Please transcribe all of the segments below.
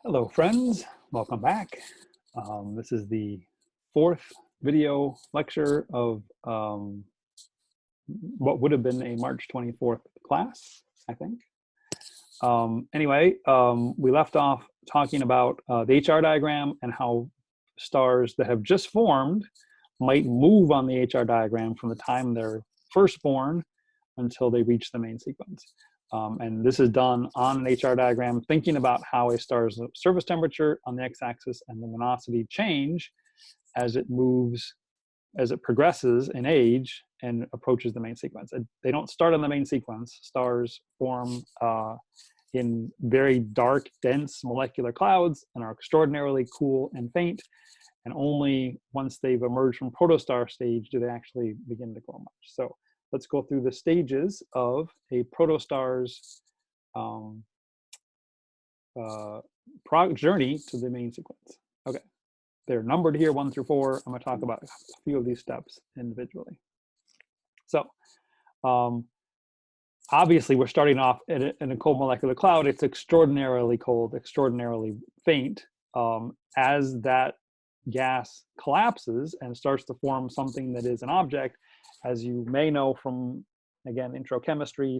Hello, friends. Welcome back. This is the fourth video lecture of what would have been a March 24th class, I think. We left off talking about the HR diagram and how stars that have just formed might move on the HR diagram from the time they're first born until they reach the main sequence. And this is done on an HR diagram, thinking about how a star's surface temperature on the x-axis and luminosity change as it moves, as it progresses in age and approaches the main sequence. They don't start on the main sequence. Stars form in very dark, dense molecular clouds and are extraordinarily cool and faint. And only once they've emerged from protostar stage do they actually begin to glow much. So let's go through the stages of a protostar's journey to the main sequence. Okay, they're numbered here 1 through 4. I'm going to talk about a few of these steps individually. So obviously we're starting off in a cold molecular cloud. It's extraordinarily cold, extraordinarily faint. As that gas collapses and starts to form something that is an object, as you may know from, again, intro chemistry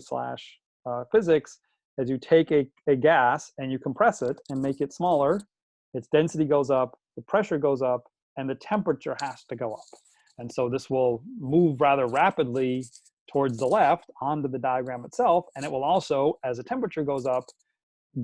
/ physics, as you take a gas and you compress it and make it smaller, its density goes up, the pressure goes up, and the temperature has to go up. And so this will move rather rapidly towards the left onto the diagram itself, and it will also, as the temperature goes up,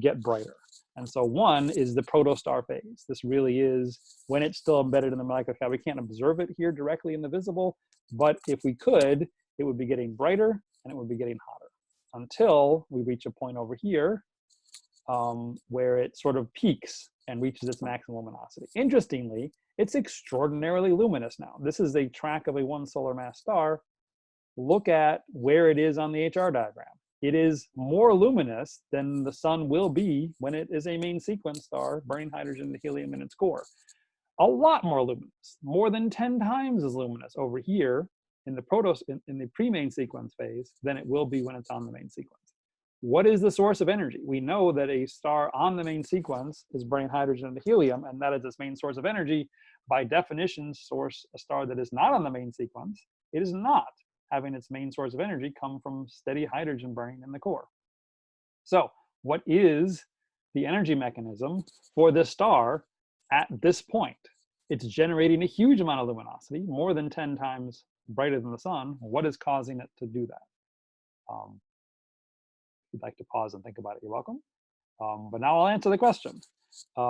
get brighter. And so 1 is the protostar phase. This really is when it's still embedded in the molecular cloud. We can't observe it here directly in the visible, but if we could, it would be getting brighter and it would be getting hotter until we reach a point over here where it sort of peaks and reaches its maximum luminosity. Interestingly, it's extraordinarily luminous now. This is a track of a 1 solar mass star. Look at where it is on the HR diagram. It is more luminous than the sun will be when it is a main sequence star burning hydrogen and helium in its core. A lot more luminous, more than 10 times as luminous over here in the pre-main sequence phase than it will be when it's on the main sequence. What is the source of energy? We know that a star on the main sequence is burning hydrogen and helium, and that is its main source of energy. By definition, a star that is not on the main sequence, it is not having its main source of energy come from steady hydrogen burning in the core. So what is the energy mechanism for this star at this point? It's generating a huge amount of luminosity, more than 10 times brighter than the sun. What is causing it to do that? If you'd like to pause and think about it, you're welcome. But now I'll answer the question.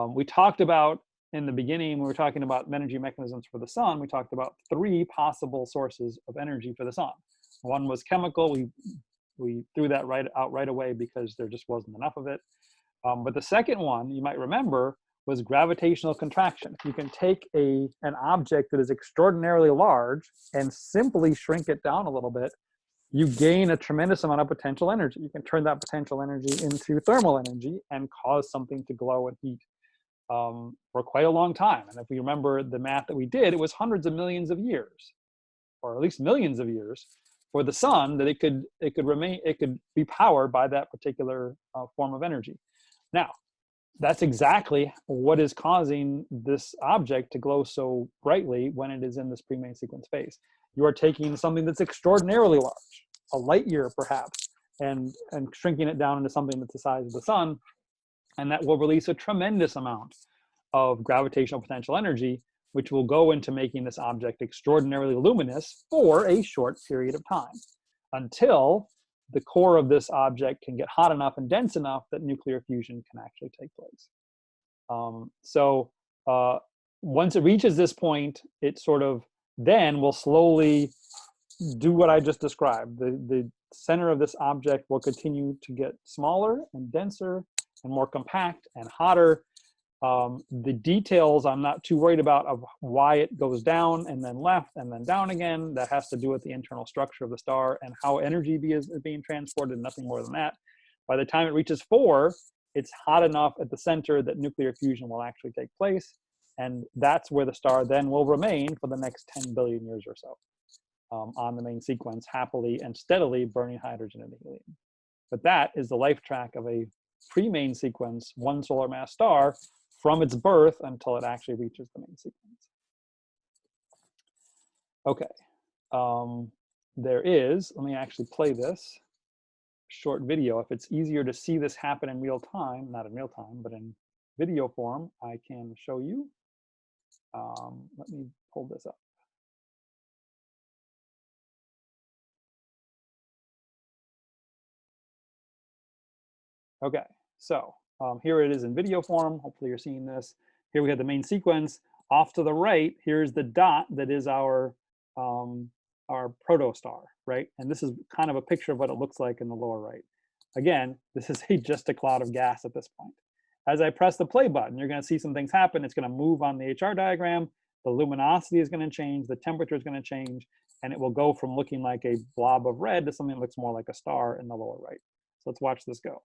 We talked about, in the beginning, we were talking about energy mechanisms for the sun. We talked about 3 possible sources of energy for the sun. 1 was chemical. We threw that out right away because there just wasn't enough of it. But the second one, you might remember, was gravitational contraction. If you can take an object that is extraordinarily large and simply shrink it down a little bit, you gain a tremendous amount of potential energy. You can turn that potential energy into thermal energy and cause something to glow and heat for quite a long time. And if we remember the math that we did, it was hundreds of millions of years, or at least millions of years, for the sun that it could be powered by that particular form of energy. Now, that's exactly what is causing this object to glow so brightly when it is in this pre-main sequence phase. You are taking something that's extraordinarily large, a light year perhaps, and shrinking it down into something that's the size of the sun, and that will release a tremendous amount of gravitational potential energy, which will go into making this object extraordinarily luminous for a short period of time, until the core of this object can get hot enough and dense enough that nuclear fusion can actually take place. Once it reaches this point, it sort of then will slowly do what I just described. The center of this object will continue to get smaller and denser and more compact and hotter. The details I'm not too worried about of why it goes down and then left and then down again. That has to do with the internal structure of the star and how energy is being transported, nothing more than that. By the time it reaches 4, it's hot enough at the center that nuclear fusion will actually take place. And that's where the star then will remain for the next 10 billion years or so on the main sequence, happily and steadily burning hydrogen and helium. But that is the life track of a pre-main sequence, one solar mass star from its birth until it actually reaches the main sequence. Okay, there is, let me actually play this short video. If it's easier to see this happen in real time, not in real time, but in video form, I can show you. Let me pull this up. Okay, so here it is in video form. Hopefully you're seeing this. Here we have the main sequence. Off to the right, here's the dot that is our protostar, right? And this is kind of a picture of what it looks like in the lower right. Again, this is just a cloud of gas at this point. As I press the play button, you're going to see some things happen. It's going to move on the HR diagram. The luminosity is going to change. The temperature is going to change. And it will go from looking like a blob of red to something that looks more like a star in the lower right. So let's watch this go.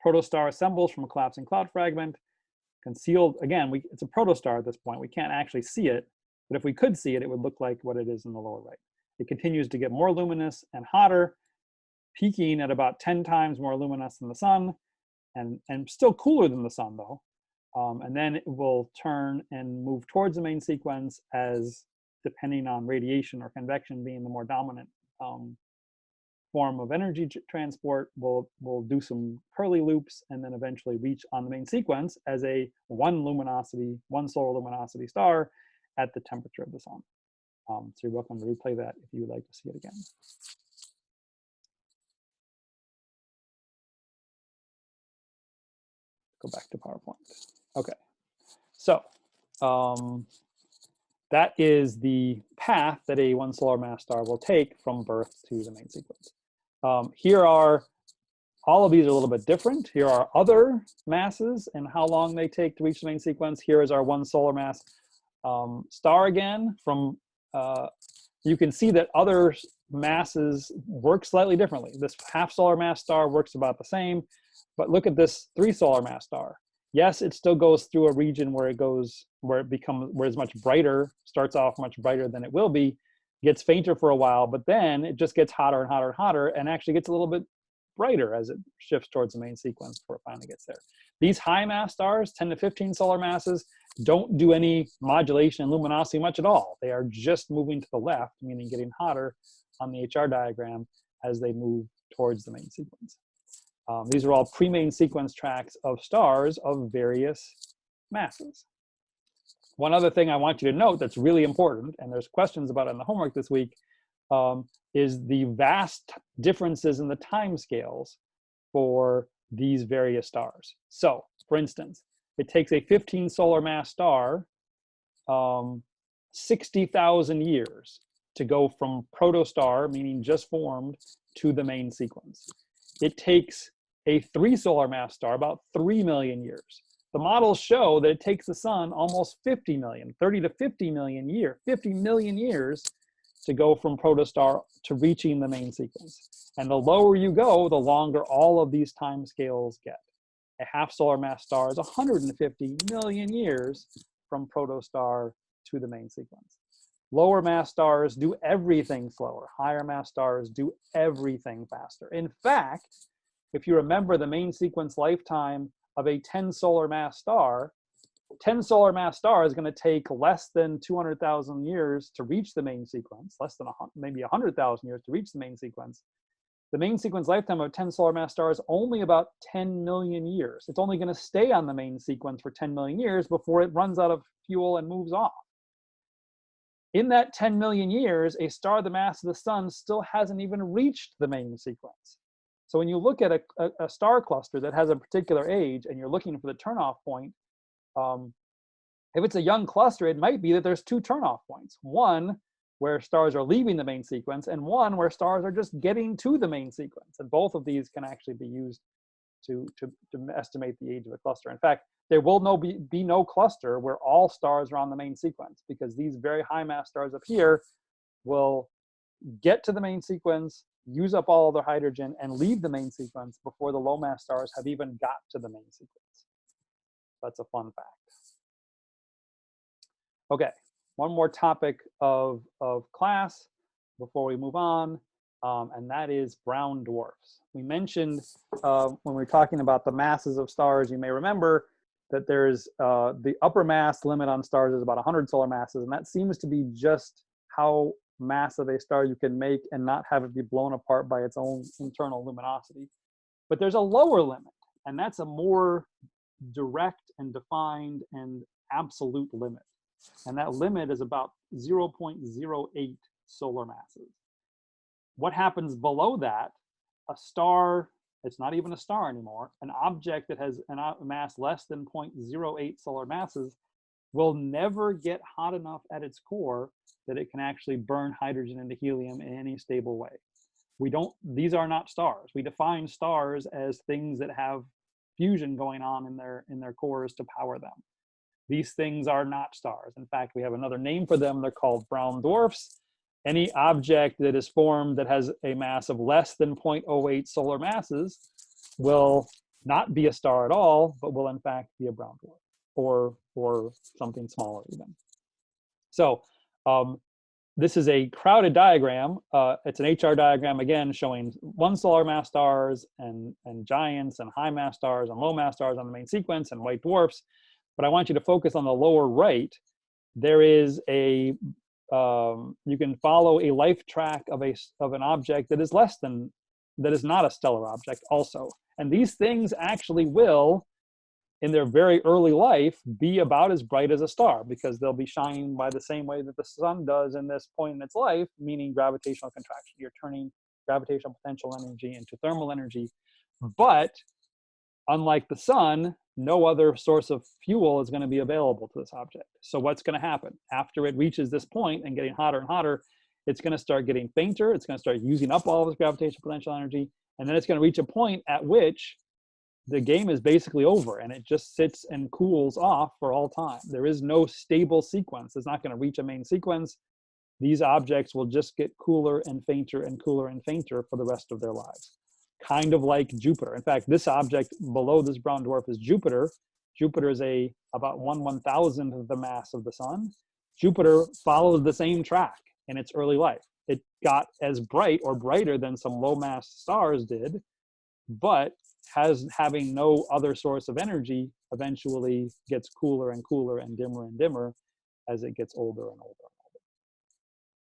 Protostar assembles from a collapsing cloud fragment. Concealed, again, it's a protostar at this point. We can't actually see it. But if we could see it, it would look like what it is in the lower right. It continues to get more luminous and hotter, peaking at about 10 times more luminous than the sun, and still cooler than the sun, though. And then it will turn and move towards the main sequence as, depending on radiation or convection being the more dominant form of energy transport, will do some curly loops and then eventually reach on the main sequence as a one solar luminosity star at the temperature of the sun. So you're welcome to replay that if you would like to see it again. Go back to PowerPoint. Okay, so that is the path that a one solar mass star will take from birth to the main sequence. Here are, all of these are a little bit different. Here are other masses and how long they take to reach the main sequence. Here is our one solar mass star again. From you can see that other masses work slightly differently. This half solar mass star works about the same, but look at this 3 solar mass star. Yes, it still goes through a region where it's much brighter, starts off much brighter than it will be, gets fainter for a while, but then it just gets hotter and hotter and hotter, and actually gets a little bit brighter as it shifts towards the main sequence before it finally gets there. These high mass stars, 10 to 15 solar masses, don't do any modulation and luminosity much at all. They are just moving to the left, meaning getting hotter on the HR diagram as they move towards the main sequence. These are all pre-main sequence tracks of stars of various masses. One other thing I want you to note that's really important, and there's questions about it in the homework this week, is the vast differences in the time scales for these various stars. So, for instance, it takes a 15 solar mass star 60,000 years to go from protostar, meaning just formed, to the main sequence. It takes a 3 solar mass star about 3 million years. The models show that it takes the sun almost 50 million, 30 to 50 million years to go from protostar to reaching the main sequence. And the lower you go, the longer all of these time scales get. A half solar mass star is 150 million years from protostar to the main sequence. Lower mass stars do everything slower. Higher mass stars do everything faster. In fact, if you remember the main sequence lifetime of a 10 solar mass star, 10 solar mass star is going to take less than 200,000 years to reach the main sequence, less than maybe 100,000 years to reach the main sequence. The main sequence lifetime of 10 solar mass stars is only about 10 million years. It's only going to stay on the main sequence for 10 million years before it runs out of fuel and moves off. In that 10 million years, a star the mass of the sun still hasn't even reached the main sequence. So when you look at a star cluster that has a particular age and you're looking for the turnoff point, if it's a young cluster, it might be that there's 2 turnoff points. One where stars are leaving the main sequence, and one where stars are just getting to the main sequence. And both of these can actually be used to estimate the age of a cluster. In fact, there will be no cluster where all stars are on the main sequence, because these very high mass stars up here will get to the main sequence, use up all of their hydrogen, and leave the main sequence before the low mass stars have even got to the main sequence. That's a fun fact. Okay, one more topic of class before we move on. and that is brown dwarfs. We mentioned when we were talking about the masses of stars, you may remember that there's the upper mass limit on stars is about 100 solar masses, and that seems to be just how massive a star you can make and not have it be blown apart by its own internal luminosity. But there's a lower limit, and that's a more direct and defined and absolute limit. And that limit is about 0.08 solar masses. What happens below that? A star, it's not even a star anymore, an object that has a mass less than 0.08 solar masses will never get hot enough at its core that it can actually burn hydrogen into helium in any stable way. These are not stars. We define stars as things that have fusion going on in their cores to power them. These things are not stars. In fact, we have another name for them. They're called brown dwarfs. Any object that is formed that has a mass of less than 0.08 solar masses will not be a star at all, but will in fact be a brown dwarf or something smaller even. So this is a crowded diagram. It's an HR diagram, again, showing 1 solar mass stars and giants and high mass stars and low mass stars on the main sequence and white dwarfs. But I want you to focus on the lower right. There is you can follow a life track of an object that is not a stellar object also. And these things actually will, in their very early life, be about as bright as a star, because they'll be shining by the same way that the sun does in this point in its life, meaning gravitational contraction. You're turning gravitational potential energy into thermal energy. But unlike the sun, no other source of fuel is going to be available to this object. So what's going to happen? After it reaches this point and getting hotter and hotter, it's going to start getting fainter. It's going to start using up all of its gravitational potential energy. And then it's going to reach a point at which the game is basically over, and it just sits and cools off for all time. There is no stable sequence. It's not going to reach a main sequence. These objects will just get cooler and fainter and cooler and fainter for the rest of their lives. Kind of like Jupiter. In fact, this object below this brown dwarf is Jupiter. Jupiter is about 1/1000th of the mass of the sun. Jupiter follows the same track in its early life. It got as bright or brighter than some low mass stars did, but having no other source of energy, eventually gets cooler and cooler and dimmer as it gets older and older and older.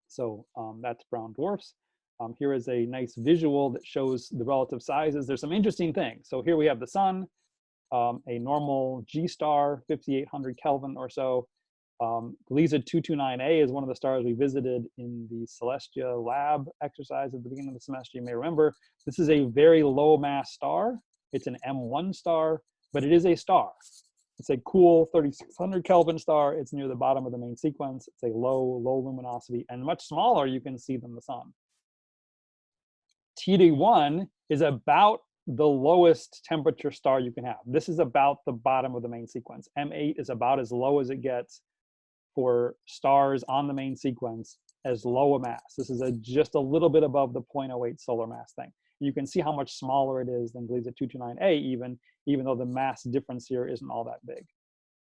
So that's brown dwarfs. Here is a nice visual that shows the relative sizes. There's some interesting things. So here we have the sun, a normal G star, 5800 Kelvin or so. Gliese 229a is one of the stars we visited in the Celestia lab exercise at the beginning of the semester. You may remember, this is a very low mass star. It's an M1 star, but it is a star. It's a cool 3600 Kelvin star. It's near the bottom of the main sequence. It's a low luminosity and much smaller, you can see, than the sun. TD1 is about the lowest temperature star you can have. This is about the bottom of the main sequence. M8 is about as low as it gets for stars on the main sequence as low a mass. This is just a little bit above the 0.08 solar mass thing. You can see how much smaller it is than Gliese 229a even though the mass difference here isn't all that big.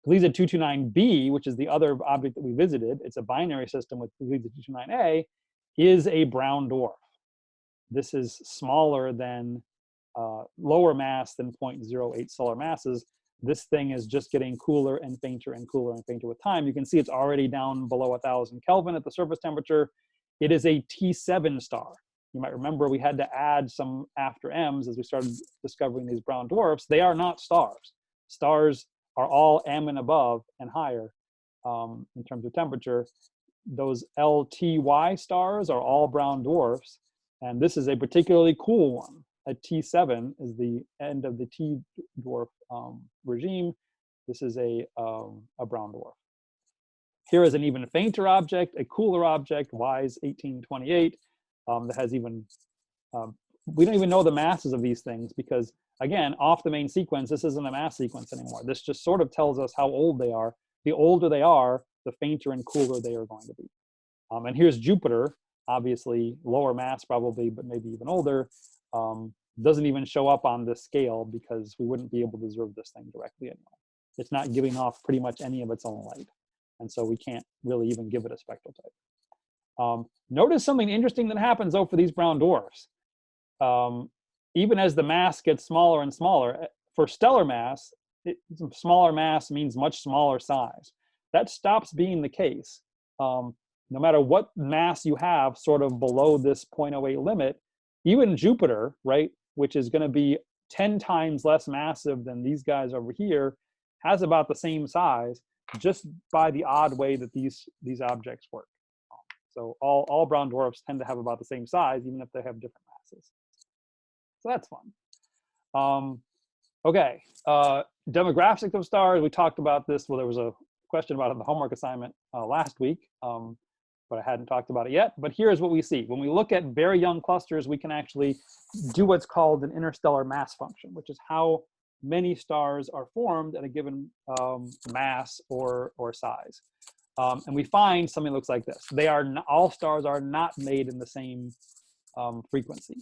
Gliese 229b, which is the other object that we visited, it's a binary system with Gliese 229a, is a brown dwarf. This is smaller than, lower mass than 0.08 solar masses. This thing is just getting cooler and fainter and cooler and fainter with time. You can see it's already down below 1000 Kelvin at the surface temperature. It is a T7 star. You might remember we had to add some after M's as we started discovering these brown dwarfs. They are not stars. Stars are all M and above and higher in terms of temperature. Those LTY stars are all brown dwarfs. And this is a particularly cool one. A T7 is the end of the T dwarf regime. This is a brown dwarf. Here is an even fainter object, a cooler object, WISE 1828, that has even, we don't even know the masses of these things because, again, off the main sequence, this isn't a mass sequence anymore. This just sort of tells us how old they are. The older they are, the fainter and cooler they are going to be. And here's Jupiter, obviously lower mass probably, but maybe even older. Doesn't even show up on this scale because we wouldn't be able to observe this thing directly anymore. It's not giving off pretty much any of its own light. And so we can't really even give it a spectral type. Notice something interesting that happens though for these brown dwarfs. Even as the mass gets smaller and smaller, for stellar mass, smaller mass means much smaller size. That stops being the case. No matter what mass you have sort of below this 0.08 limit, even Jupiter, right, which is going to be 10 times less massive than these guys over here, has about the same size just by the odd way that these objects work. So all brown dwarfs tend to have about the same size, even if they have different masses. So that's fun. Okay, demographics of stars. We talked about this. Well, there was a question about it in the homework assignment last week, but I hadn't talked about it yet. But here's what we see. When we look at very young clusters, we can actually do what's called an interstellar mass function, which is how many stars are formed at a given mass or size. And we find something that looks like this. All stars are not made in the same frequency.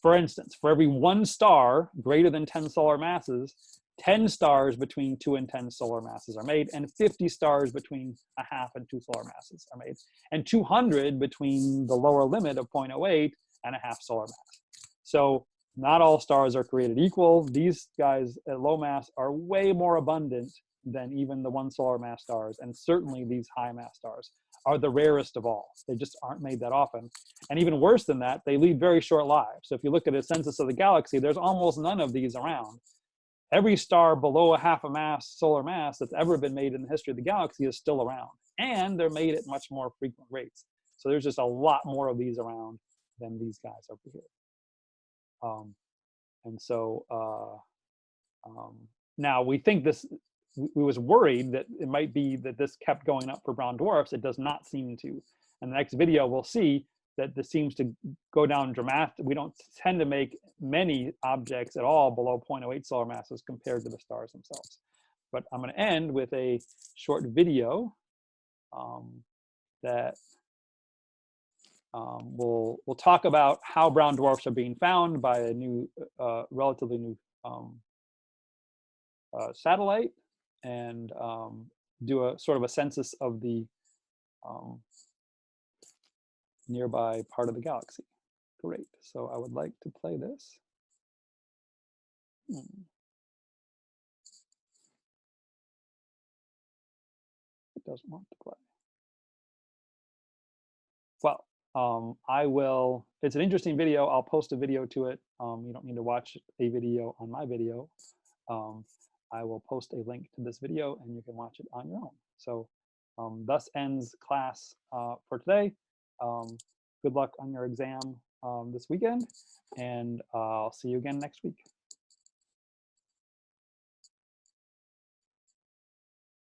For instance, for every one star greater than 10 solar masses, 10 stars between 2 and 10 solar masses are made, and 50 stars between 1/2 and 2 solar masses are made, and 200 between the lower limit of 0.08 and 1/2 solar mass. So not all stars are created equal. These guys at low mass are way more abundant than even the 1 solar mass stars, and certainly these high mass stars are the rarest of all. They just aren't made that often. And even worse than that, they lead very short lives. So if you look at a census of the galaxy, there's almost none of these around. Every star below 1/2 mass, solar mass, that's ever been made in the history of the galaxy is still around. And they're made at much more frequent rates. So there's just a lot more of these around than these guys over here. And so now we think this, we was worried that it might be that this kept going up for brown dwarfs. It does not seem to. In the next video, we'll see that this seems to go down dramatically. We don't tend to make many objects at all below 0.08 solar masses compared to the stars themselves. But I'm going to end with a short video that we'll talk about how brown dwarfs are being found by a new, relatively new satellite, and do a sort of a census of the nearby part of the galaxy. Great. So I would like to play this. It doesn't want to play. Well, I will, it's an interesting video. I'll post a video to it. You don't need to watch a video on my video. I will post a link to this video and you can watch it on your own. So thus ends class for today. Good luck on your exam this weekend, and I'll see you again next week.